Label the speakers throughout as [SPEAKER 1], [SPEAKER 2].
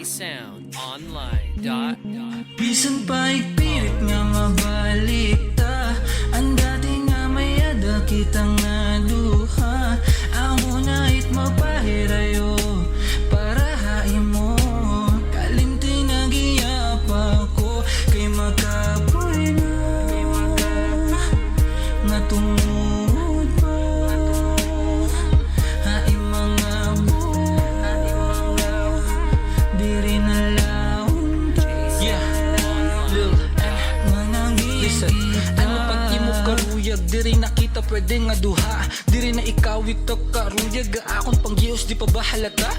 [SPEAKER 1] jsoundonline.
[SPEAKER 2] Bisan pa ipilit nga mabalik ta, ang dati nga may ada kitang naduha. Amo na it mapahirayo para hain mo, kalimti nagiyapa ko kay makapoy na natungod pa. Hain mga buhay di rin alaon ta. Lil
[SPEAKER 3] Listen, ano pag imo karuyag, di rin nakita pwede nga duha. Di rin na ikaw ito karuyag, akon pang giyos di pa ba halata?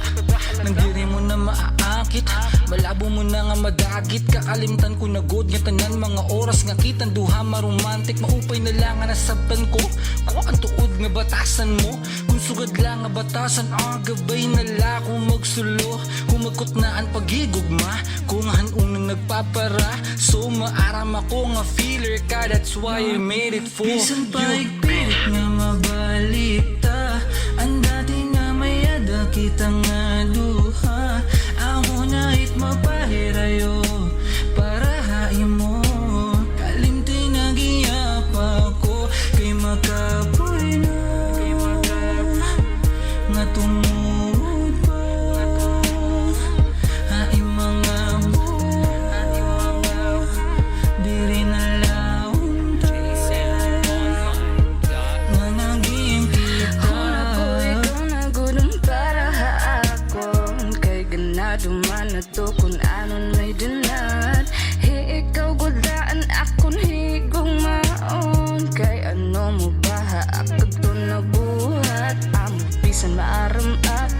[SPEAKER 3] Nang di rin mo na maaakit, malabo mo na nga madagit. Kakalimtan ko na good nga tanan mga oras nga kitang duha maromantik. Maupay na lang nga nasabtan ko kung ang tuod nga batasan mo. Kung sugad lang nga batasan, gabay na la kung magsulo. Kung magkutnaan pagigugma, kung hanunang nagpapara. So maaram ako nga feeler ka, that's why I made it for
[SPEAKER 2] bisan pa
[SPEAKER 3] you.
[SPEAKER 2] ipilit nga mabalik ta, ang dati nga may ada kitang naduha. Amo na it mapahirayo para hain mo, kalimti nagiyapa ko kay makapoy na nga tungod pa. Hain mga buhay di rin alaon ta nga naging kita.
[SPEAKER 4] Ako ikaw na gulong para haakon, kay ganado man na to kung anon may dinat. Ikaw gudaan akon higong maon, kay ano mo ba haakad to nabuhat. Amo bisan maaram at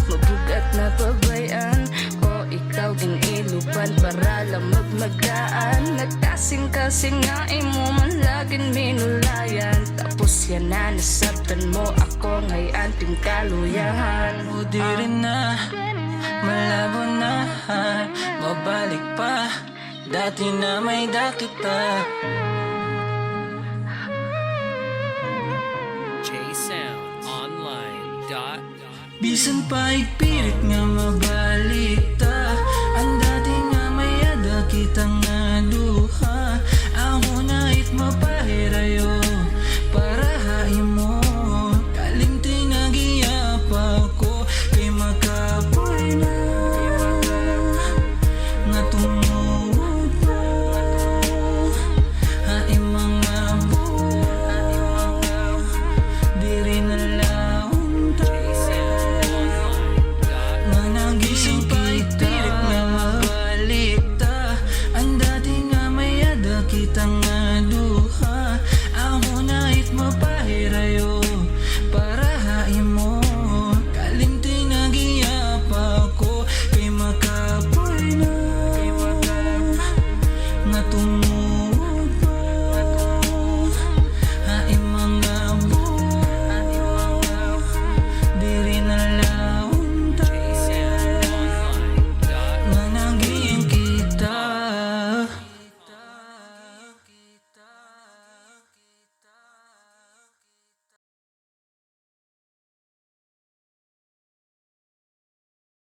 [SPEAKER 4] mabugat na pabayan, o ikaw ging ilupan para lang magmagaan. Nagkasing-kasing nga imo man laging minulayan, tapos yan na nasabtan mo ako ngayon ting kaluyahan.
[SPEAKER 2] O di rin na, malabo na, mabalik pa, dati na may dakita.
[SPEAKER 1] jsoundonline.
[SPEAKER 2] Bisan pa ipilit nga mabalik